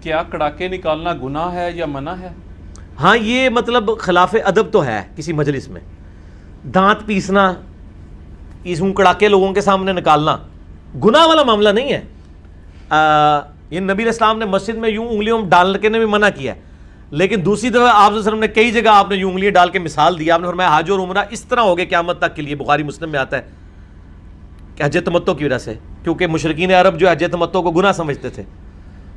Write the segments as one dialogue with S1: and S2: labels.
S1: کیا کڑاکے نکالنا گناہ ہے یا منع ہے؟
S2: ہاں یہ مطلب خلاف ادب تو ہے کسی مجلس میں، دانت پیسنا، یوں کڑاکے لوگوں کے سامنے نکالنا گناہ والا معاملہ نہیں ہے۔ یہ نبی علیہ السلام نے مسجد میں یوں انگلیوں ڈال کے نے بھی منع کیا ہے، لیکن دوسری طرف آپ صلی اللہ علیہ وسلم نے کئی جگہ آپ نے یوں انگلی ڈال کے مثال دیا، آپ نے فرمایا حج اور عمرہ اس طرح ہو گئے قیامت تک کے لیے، بخاری مسلم میں آتا ہے کہ حج تمتع کی وجہ سے، کیونکہ مشرکین عرب جو حج تمتع کو گناہ سمجھتے تھے،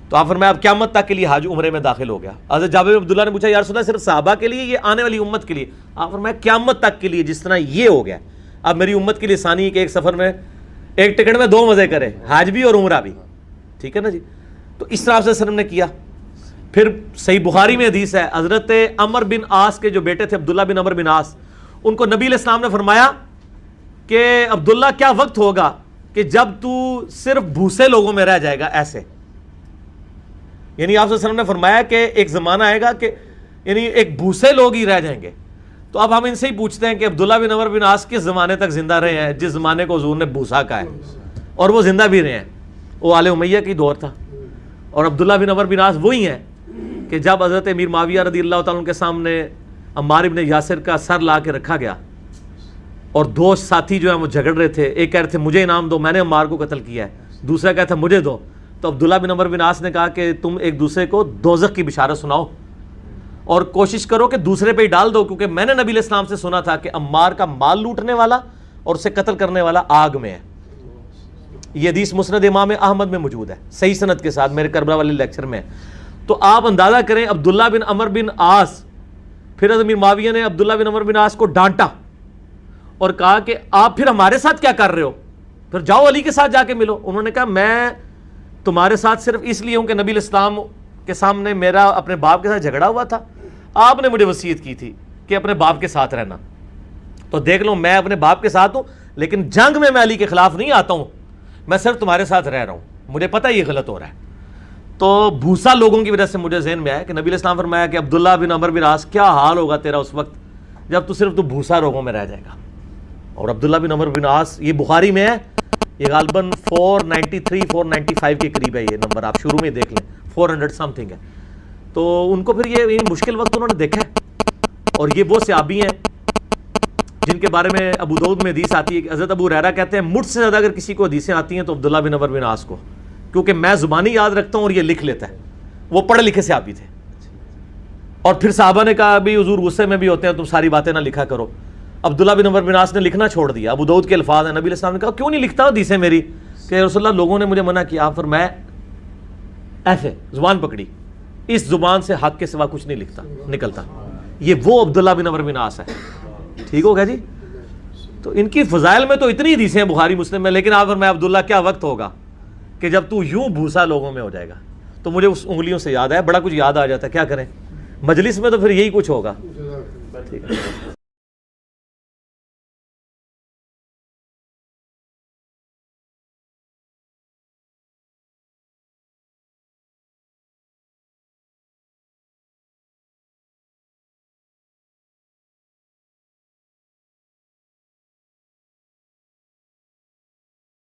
S2: تو آپ فرمایا اب قیامت تک کے لیے حج عمرے میں داخل ہو گیا۔ حضرت جابر بن عبداللہ نے پوچھا یا رسول اللہ صرف صحابہ کے لیے، یہ آنے والی امت کے لیے؟ آپ فرمایا قیامت تک کے لیے، جس طرح یہ ہو گیا اب میری امت کے لیے ثانی کہ ایک سفر میں ایک ٹکٹ میں 2 مزے کرے، حج بھی اور عمرہ بھی، ٹھیک ہے نا جی۔ تو اس طرح سے وسلم نے کیا۔ پھر صحیح بخاری میں حدیث ہے، حضرت عمر بن عاص کے جو بیٹے تھے عبداللہ بن عمر بن عاص، ان کو نبی علیہ السلام نے فرمایا کہ عبداللہ کیا وقت ہوگا کہ جب تو صرف بھوسے لوگوں میں رہ جائے گا ایسے، یعنی آپ صلی اللہ علیہ وسلم نے فرمایا کہ ایک زمانہ آئے گا کہ یعنی ایک بھوسے لوگ ہی رہ جائیں گے۔ تو اب ہم ان سے ہی پوچھتے ہیں کہ عبداللہ بن عمر بن عاص کس زمانے تک زندہ رہے ہیں جس زمانے کو حضور نے بھوسا کہا ہے، اور وہ زندہ بھی رہے ہیں، وہ آل امیہ کی دور تھا۔ اور عبداللہ بن عمر بن عاص وہی ہیں کہ جب حضرت امیر معاویہ رضی اللہ تعالیٰ عنہ کے سامنے عمار ابن یاسر کا سر لا کے رکھا گیا، اور 2 ساتھی جو ہیں وہ جھگڑ رہے تھے، ایک کہہ رہے تھے مجھے انعام دو، میں نے عمار کو قتل کیا ہے، دوسرا کہتا تھا مجھے دو، تو عبداللہ بن عمر بن عاص نے کہا کہ تم ایک دوسرے کو دوزخ کی بشارت سناؤ اور کوشش کرو کہ دوسرے پہ ہی ڈال دو، کیونکہ میں نے نبی علیہ السلام سے سنا تھا کہ عمار کا مال لوٹنے والا اور اسے قتل کرنے والا آگ میں ہے۔ یہ حدیث مسند امام احمد میں موجود ہے صحیح سند کے ساتھ، میرے کربلا والے لیکچر میں ہے۔ تو آپ اندازہ کریں عبداللہ بن عمر بن عاص، پھر امیر معاویہ نے عبداللہ بن عمر بن عاص کو ڈانٹا اور کہا کہ آپ پھر ہمارے ساتھ کیا کر رہے ہو، پھر جاؤ علی کے ساتھ جا کے ملو۔ انہوں نے کہا میں تمہارے ساتھ صرف اس لیے ہوں کہ نبی علیہ السلام کے سامنے میرا اپنے باپ کے ساتھ جھگڑا ہوا تھا، آپ نے مجھے وصیت کی تھی کہ اپنے باپ کے ساتھ رہنا، تو دیکھ لو میں اپنے باپ کے ساتھ ہوں، لیکن جنگ میں علی کے خلاف نہیں آتا ہوں، میں صرف تمہارے ساتھ رہ رہا ہوں، مجھے پتہ یہ غلط ہو رہا ہے۔ تو بھوسا لوگوں کی وجہ سے مجھے ذہن میں آیا کہ نبی علیہ السلام فرمایا کہ عبداللہ بن عمر بن عاص کیا حال ہوگا تیرا اس وقت جب تو صرف بھوسا لوگوں میں رہ جائے گا۔ اور عبداللہ بن عمر بن عاص یہ بخاری میں ہے، یہ غالباً 493 495 کے قریب ہے، یہ نمبر آپ شروع میں دیکھ لیں، 400 سم تھنگ ہے۔ تو ان کو پھر یہ مشکل وقت انہوں نے دیکھا ہے، اور یہ وہ صحابی ہیں جن کے بارے میں ابو داؤد میں حدیث آتی ہے کہ حضرت ابو ہریرہ کہتے ہیں مجھ سے زیادہ اگر کسی کو حدیثیں آتی ہیں تو عبداللہ بن عمر بن عاص کو، کیونکہ میں زبانی یاد رکھتا ہوں اور یہ لکھ لیتا ہے، وہ پڑھے لکھے صحابی تھے۔ اور پھر صحابہ نے کہا بھی حضور غصے میں بھی ہوتے ہیں، تم ساری باتیں نہ لکھا کرو۔ عبداللہ بن عمر بن عاص نے لکھنا چھوڑ دیا، ابو داؤد کے الفاظ ہیں، نبی علیہ السلام نے کہا کیوں نہیں لکھتا حدیثیں میری، کہ رسول اللہ لوگوں نے مجھے منع کیا، آپ فرمایا ایسے زبان پکڑی، اس زبان سے حق کے سوا کچھ نہیں لکھتا نکلتا۔ یہ وہ عبداللہ بن عمر بن عاص ہے، ٹھیک ہو گیا جی۔ تو ان کی فضائل میں تو اتنی حدیثیں ہیں بخاری مسلم میں، لیکن آپ فرمایا عبداللہ کیا وقت ہوگا کہ جب تو یوں بھوسا لوگوں میں ہو جائے گا۔ تو مجھے اس انگلیوں سے یاد آیا، بڑا کچھ یاد آ جاتا ہے، کیا کریں، مجلس میں تو پھر یہی کچھ ہوگا، ٹھیک ہے۔